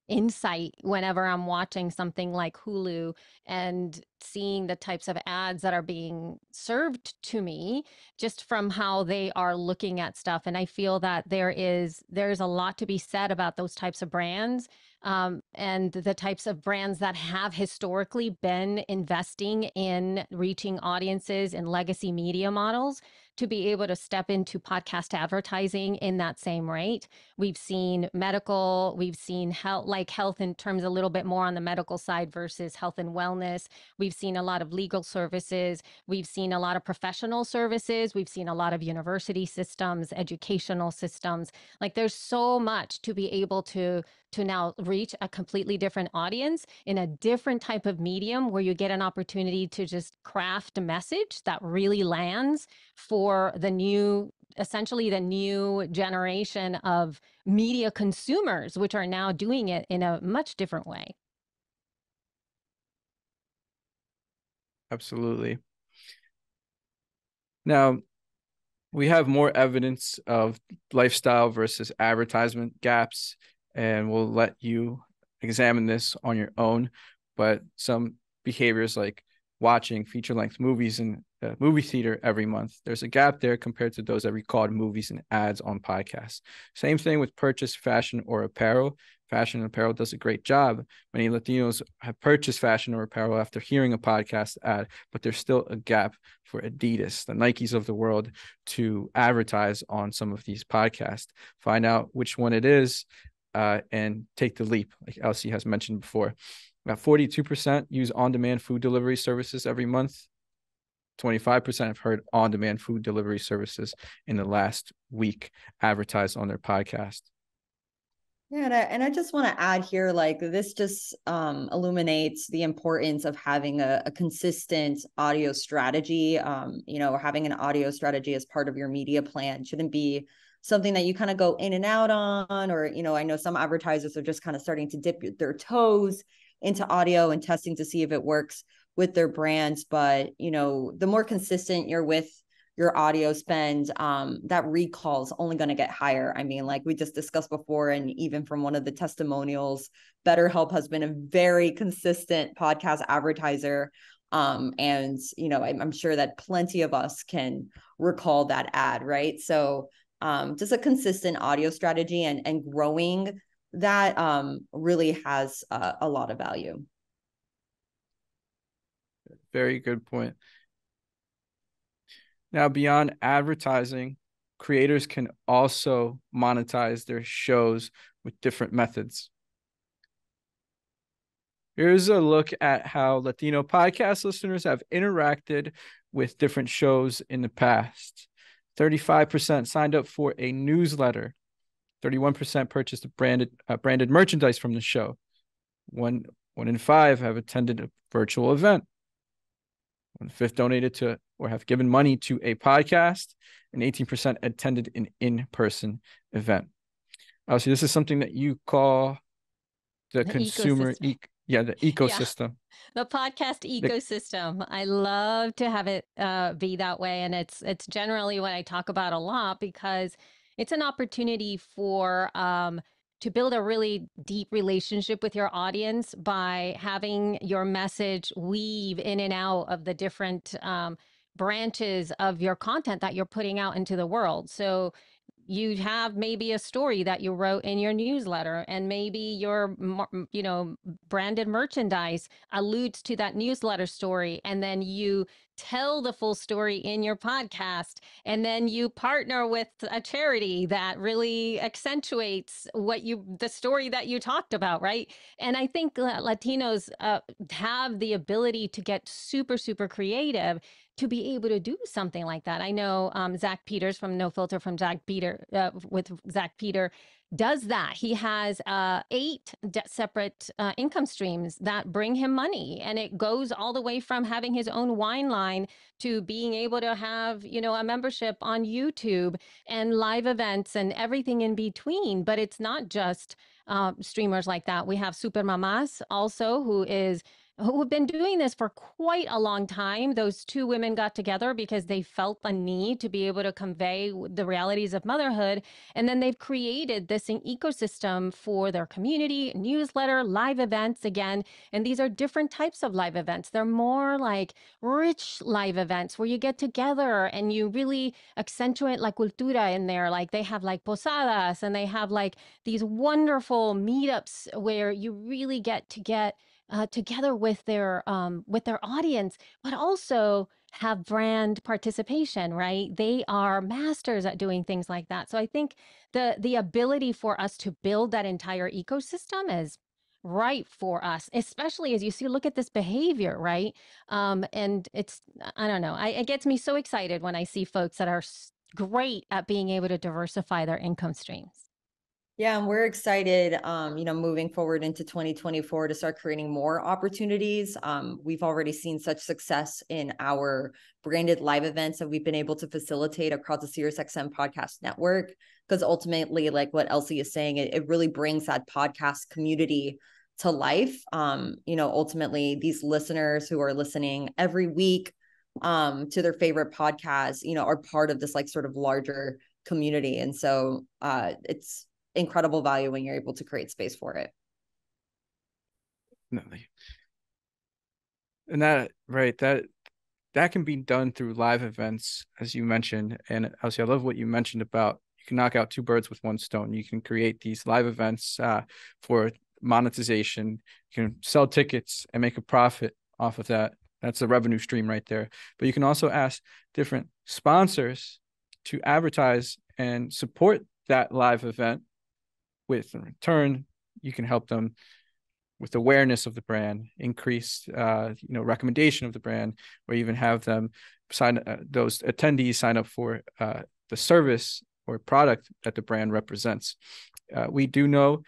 insight whenever I'm watching something like Hulu and seeing the types of ads that are being served to me just from how they are looking at stuff. And I feel that there's a lot to be said about those types of brands, and the types of brands that have historically been investing in reaching audiences and legacy media models, to be able to step into podcast advertising in that same rate. We've seen medical, we've seen health in terms a little bit more on the medical side versus health and wellness. We've seen a lot of legal services. We've seen a lot of professional services. We've seen a lot of university systems, educational systems. Like, there's so much to be able to now reach a completely different audience in a different type of medium, where you get an opportunity to just craft a message that really lands for essentially the new generation of media consumers, which are now doing it in a much different way. Absolutely. Now, we have more evidence of lifestyle versus advertisement gaps, and we'll let you examine this on your own. But some behaviors like watching feature-length movies in a movie theater every month, there's a gap there compared to those that record movies and ads on podcasts. Same thing with purchase fashion or apparel. Fashion and apparel does a great job. Many Latinos have purchased fashion or apparel after hearing a podcast ad, but there's still a gap for Adidas, the Nikes of the world, to advertise on some of these podcasts. Find out which one it is, and take the leap, like Elsie has mentioned before. About 42% use on-demand food delivery services every month. 25% have heard on-demand food delivery services in the last week advertised on their podcast. Yeah, and I just want to add here, like, this just illuminates the importance of having a consistent audio strategy. Having an audio strategy as part of your media plan shouldn't be something that you kind of go in and out on, or, I know some advertisers are just kind of starting to dip their toes into audio and testing to see if it works with their brands. But, the more consistent you're with your audio spend, that recall is only going to get higher. I mean, like we just discussed before, and even from one of the testimonials, BetterHelp has been a very consistent podcast advertiser. And, I'm sure that plenty of us can recall that ad, right? So just a consistent audio strategy and growing that really has a lot of value. Very good point. Now, beyond advertising, creators can also monetize their shows with different methods. Here's a look at how Latino podcast listeners have interacted with different shows in the past. 35% signed up for a newsletter. 31% purchased branded merchandise from the show. One in five have attended a virtual event. 1/5 donated to or have given money to a podcast, and 18% attended an in-person event. Obviously, this is something that you call the consumer, the ecosystem. Yeah. The podcast ecosystem. I love to have it be that way, and it's generally what I talk about a lot, because it's an opportunity for to build a really deep relationship with your audience by having your message weave in and out of the different branches of your content that you're putting out into the world. So you have maybe a story that you wrote in your newsletter, and maybe your branded merchandise alludes to that newsletter story, and then you tell the full story in your podcast, and then you partner with a charity that really accentuates the story that you talked about, right? And I think Latinos have the ability to get super, super creative to be able to do something like that. I know Zach Peters from No Filter with Zach Peter does that. He has 8 separate income streams that bring him money. And it goes all the way from having his own wine line to being able to have, a membership on YouTube and live events and everything in between. But it's not just streamers like that. We have Super Mamas also, who have been doing this for quite a long time. Those 2 women got together because they felt the need to be able to convey the realities of motherhood. And then they've created this ecosystem for their community, newsletter, live events again. And these are different types of live events. They're more like rich live events where you get together and you really accentuate la cultura in there. Like they have like posadas, and they have like these wonderful meetups where you really get together with their audience, but also have brand participation, right? They are masters at doing things like that. So I think the ability for us to build that entire ecosystem is right for us, especially as you see, look at this behavior, right? And it's, I don't know, it gets me so excited when I see folks that are great at being able to diversify their income streams. Yeah, and we're excited, moving forward into 2024 to start creating more opportunities. We've already seen such success in our branded live events that we've been able to facilitate across the SiriusXM podcast network, because ultimately, like what Elsie is saying, it really brings that podcast community to life. Ultimately, these listeners who are listening every week to their favorite podcasts, are part of this like sort of larger community. And so it's incredible value when you're able to create space for it. And that can be done through live events, as you mentioned. And Elsie, I love what you mentioned about you can knock out 2 birds with 1 stone. You can create these live events for monetization. You can sell tickets and make a profit off of that. That's a revenue stream right there. But you can also ask different sponsors to advertise and support that live event. With in return, you can help them with awareness of the brand, increase, recommendation of the brand, or even have them those attendees sign up for the service or product that the brand represents. We do know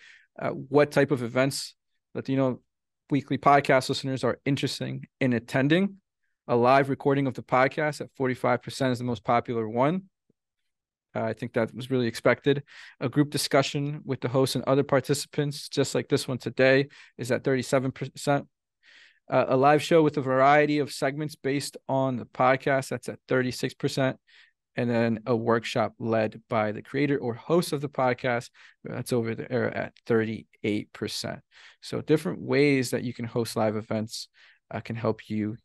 what type of events Latino Weekly podcast listeners are interested in attending. A live recording of the podcast at 45% is the most popular one. I think that was really expected. A group discussion with the host and other participants, just like this one today, is at 37%. A live show with a variety of segments based on the podcast, that's at 36%. And then a workshop led by the creator or host of the podcast, that's over there at 38%. So different ways that you can host live events can help you,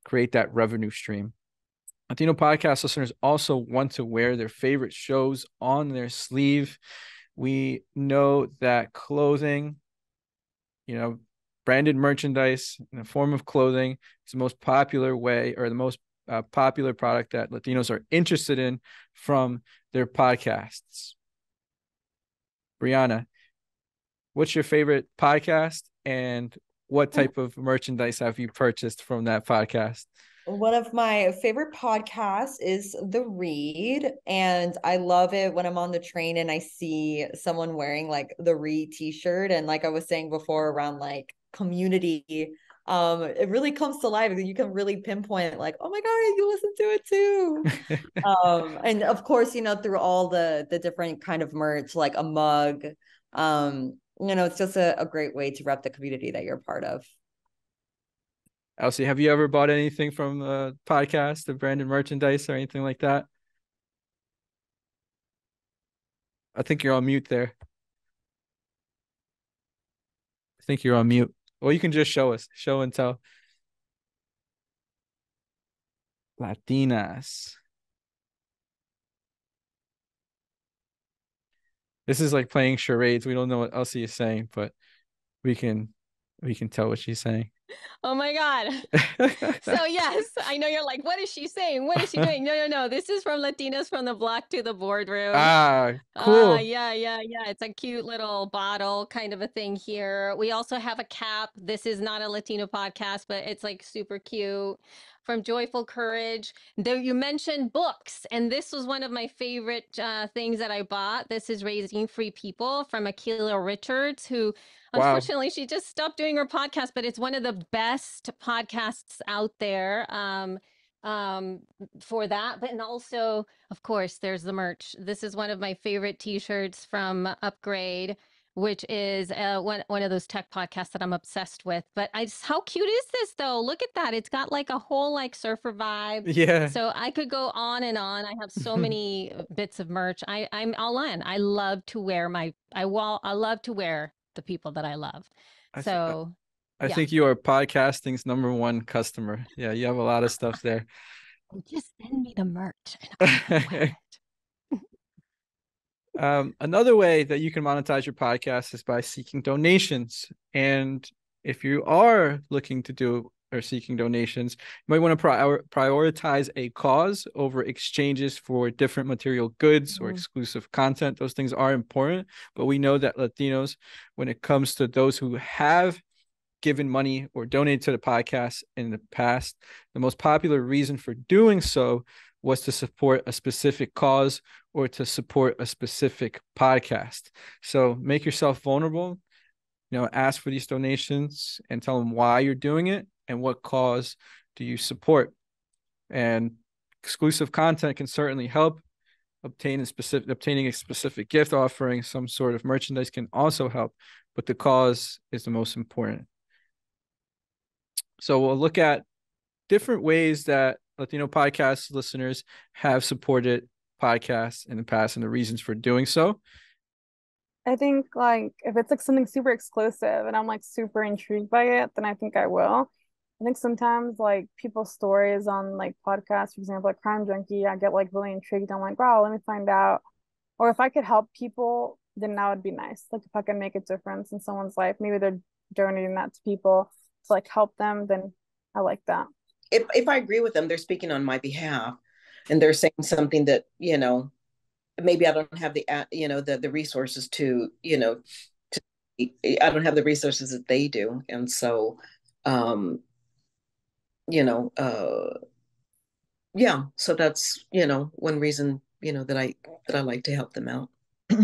create that revenue stream. Latino podcast listeners also want to wear their favorite shows on their sleeve. We know that clothing, branded merchandise in the form of clothing is the most popular way, or the most popular product that Latinos are interested in from their podcasts. Briana, what's your favorite podcast, and what type of merchandise have you purchased from that podcast? One of my favorite podcasts is The Read, and I love it when I'm on the train and I see someone wearing like the Read t-shirt. And like I was saying before around like community, it really comes to life. You can really pinpoint like, oh my God, you listen to it too. And of course, through all the different kind of merch, like a mug, it's just a great way to rep the community that you're part of. Elsie, have you ever bought anything from a podcast, the branded merchandise or anything like that? I think you're on mute there. I think you're on mute. Well, you can just show and tell. Latinas. This is like playing charades. We don't know what Elsie is saying, but we can tell what she's saying. Oh my God. So yes, I know you're like, what is she saying? What is she doing? No. This is from Latinas from the Block to the Boardroom. Cool. Yeah. It's a cute little bottle kind of a thing here. We also have a cap. This is not a Latino podcast, but it's like super cute from Joyful Courage. There, you mentioned books, and this was one of my favorite things that I bought. This is Raising Free People from Akilah Richards, who unfortunately she just stopped doing her podcast, but it's one of the best podcasts out there for that. But and also, of course, there's the merch. This is one of my favorite T-shirts from Upgrade, which is one of those tech podcasts that I'm obsessed with. But how cute is this though? Look at that. It's got like a whole like surfer vibe. Yeah. So I could go on and on. I have so many bits of merch. I'm all in. I love to wear I love to wear the people that I love. I yeah. think you are podcasting's number one customer. Yeah, you have a lot of stuff there. Just send me the merch and I'll wear it. Another way that you can monetize your podcast is by seeking donations. And if you are looking to do or seeking donations, you might want to prioritize a cause over exchanges for different material goods or exclusive content. Those things are important, but we know that Latinos, when it comes to those who have given money or donated to the podcast in the past, the most popular reason for doing so was to support a specific cause or to support a specific podcast. So make yourself vulnerable, ask for these donations and tell them why you're doing it and what cause do you support. And exclusive content can certainly help. Obtaining a specific gift offering, some sort of merchandise can also help, but the cause is the most important. So we'll look at different ways that Latino podcast listeners have supported podcasts in the past and the reasons for doing so. I think like if it's like something super exclusive and I'm like super intrigued by it, then I think I will. I think sometimes like people's stories on like podcasts, for example, like Crime Junkie, I get like really intrigued. I'm like, wow, let me find out. Or if I could help people, then that would be nice. Like if I can make a difference in someone's life, maybe they're donating that to people to like help them, then I like that. If I agree with them, they're speaking on my behalf and they're saying something that, maybe I don't have the resources to, I don't have the resources that they do. And so, yeah, so that's, one reason, that I like to help them out.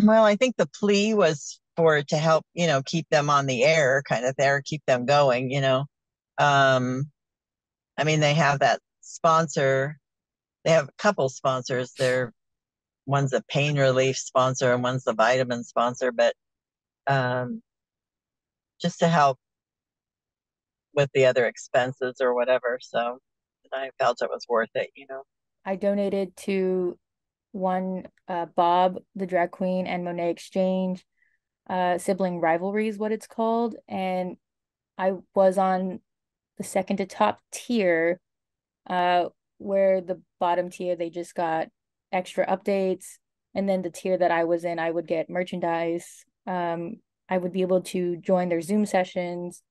Well, I think the plea was for it to help, keep them on the air, kind of there, keep them going, I mean, they have that sponsor. They have a couple sponsors. One's a pain relief sponsor and one's the vitamin sponsor, but just to help with the other expenses or whatever. So I felt it was worth it, I donated to one Bob, the drag queen, and Monet Exchange. Sibling Rivalry is what it's called. And I was on the second to top tier, where the bottom tier, they just got extra updates. And then the tier that I was in, I would get merchandise. I would be able to join their Zoom sessions.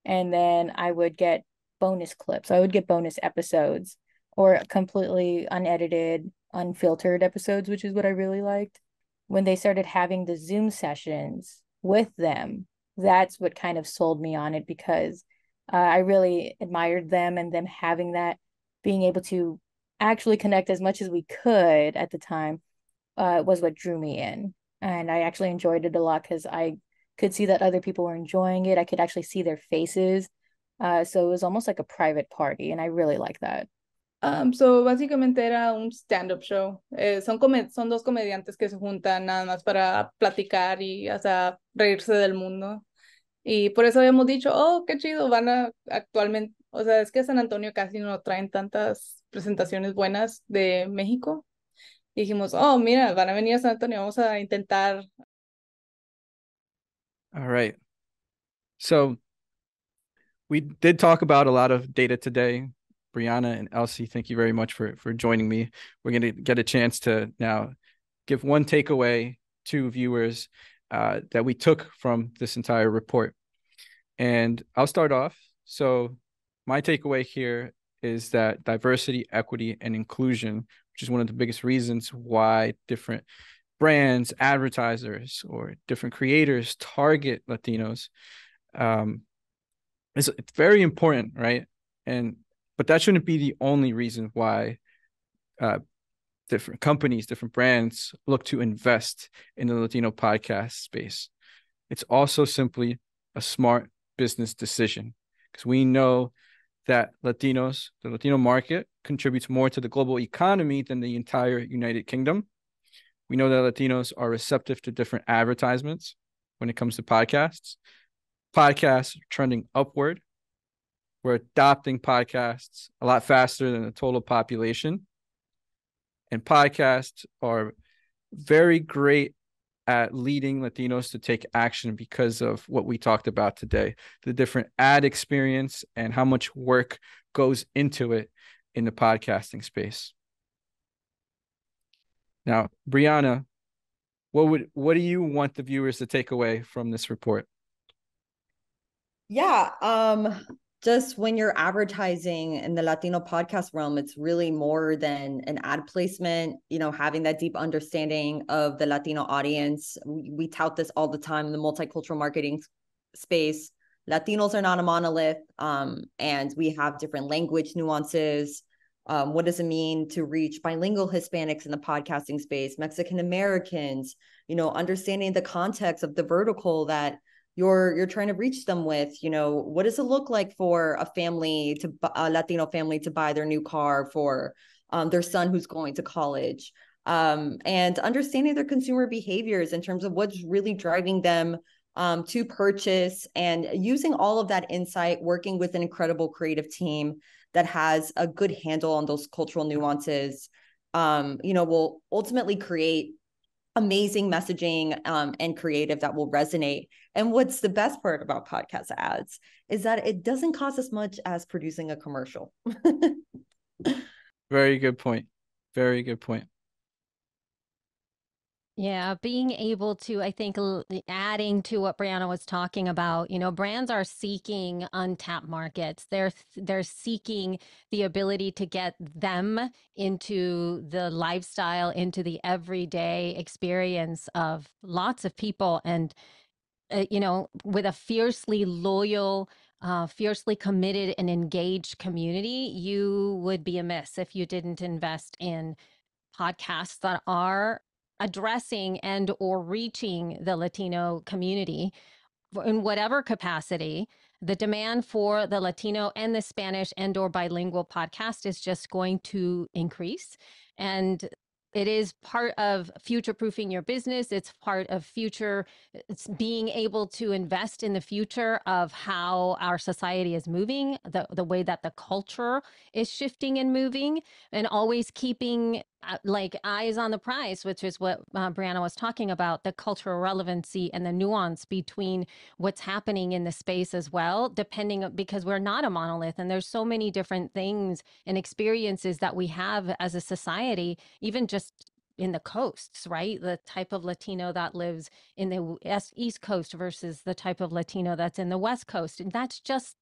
And then I would get bonus clips. I would get bonus episodes or completely unedited, unfiltered episodes, which is what I really liked. When they started having the Zoom sessions with them, that's what kind of sold me on it, because I really admired them, and them having that, being able to actually connect as much as we could at the time was what drew me in. And I actually enjoyed it a lot because I could see that other people were enjoying it. I could actually see their faces. So it was almost like a private party, and I really like that. So básicamente era un stand-up show. Son dos comediantes que se juntan nada más para platicar y, o sea, reírse del mundo. Y por eso habíamos dicho, oh, qué chido, actualmente, o sea, es que San Antonio casi no traen tantas presentaciones buenas de México. Y dijimos, oh, mira, van a venir a San Antonio, vamos a intentar. All right. So we did talk about a lot of data today. Briana and Elsie, thank you very much for joining me. We're going to get a chance to now give one takeaway to viewers that we took from this entire report. And I'll start off. So my takeaway here is that diversity, equity, and inclusion, which is one of the biggest reasons why different brands, advertisers, or different creators target Latinos, it's very important, right? And But that shouldn't be the only reason why different companies, different brands look to invest in the Latino podcast space. It's also simply a smart business decision, because we know that the Latino market contributes more to the global economy than the entire United Kingdom. We know that Latinos are receptive to different advertisements when it comes to podcasts. Podcasts are trending upward. We're adopting podcasts a lot faster than the total population. And podcasts are very great at leading Latinos to take action because of what we talked about today, the different ad experience and how much work goes into it in the podcasting space. Now, Briana, what do you want the viewers to take away from this report? Yeah, just when you're advertising in the Latino podcast realm, it's really more than an ad placement, having that deep understanding of the Latino audience. We tout this all the time in the multicultural marketing space. Latinos are not a monolith, and we have different language nuances. What does it mean to reach bilingual Hispanics in the podcasting space, Mexican Americans, understanding the context of the vertical that you're trying to reach them with. What does it look like for a Latino family to buy their new car for their son who's going to college, and understanding their consumer behaviors in terms of what's really driving them to purchase, and using all of that insight, working with an incredible creative team that has a good handle on those cultural nuances, will ultimately create amazing messaging and creative that will resonate. And what's the best part about podcast ads is that it doesn't cost as much as producing a commercial. Very good point. Very good point. Yeah, being able to, I think, adding to what Briana was talking about, brands are seeking untapped markets. They're seeking the ability to get them into the lifestyle, into the everyday experience of lots of people, and with a fiercely loyal, fiercely committed and engaged community. You would be amiss if you didn't invest in podcasts that are addressing and or reaching the Latino community in whatever capacity. The demand for the Latino and the Spanish and or bilingual podcast is just going to increase. And it is part of future-proofing your business. It's part of it's being able to invest in the future of how our society is moving, the way that the culture is shifting and moving, and always keeping eyes on the prize, which is what Briana was talking about, the cultural relevancy and the nuance between what's happening in the space as well, because we're not a monolith, and there's so many different things and experiences that we have as a society, even just in the coasts, right? The type of Latino that lives in the East Coast versus the type of Latino that's in the West Coast. And that's just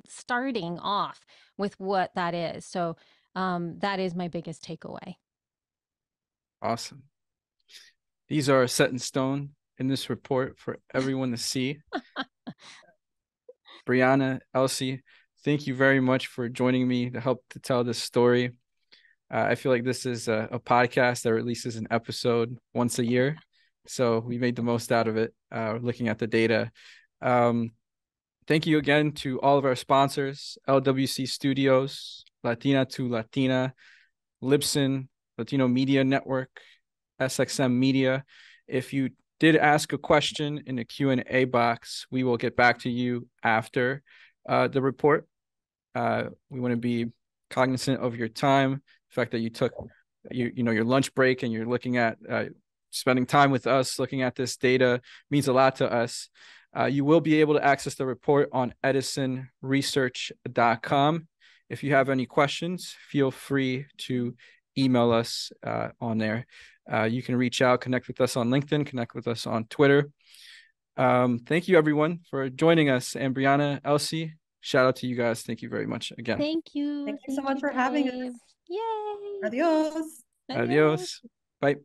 starting off with what that is. So that is my biggest takeaway. Awesome. These are set in stone in this report for everyone to see. Briana, Elsie, thank you very much for joining me to help to tell this story. I feel like this is a podcast that releases an episode once a year. So we made the most out of it, looking at the data. Thank you again to all of our sponsors, LWC Studios, Latina to Latina, Libsyn, Latino Media Network, SXM Media. If you did ask a question in the Q&A box, we will get back to you after the report. We want to be cognizant of your time, the fact that you took your lunch break and you're looking at spending time with us, looking at this data means a lot to us. You will be able to access the report on edisonresearch.com. If you have any questions, feel free to email us on there. You can reach out, connect with us on LinkedIn, connect with us on Twitter. Thank you, everyone, for joining us. And Briana, Elsie, shout out to you guys. Thank you very much again. Thank you. Thank you so much for having us. Yay. Adios. Adios. Bye.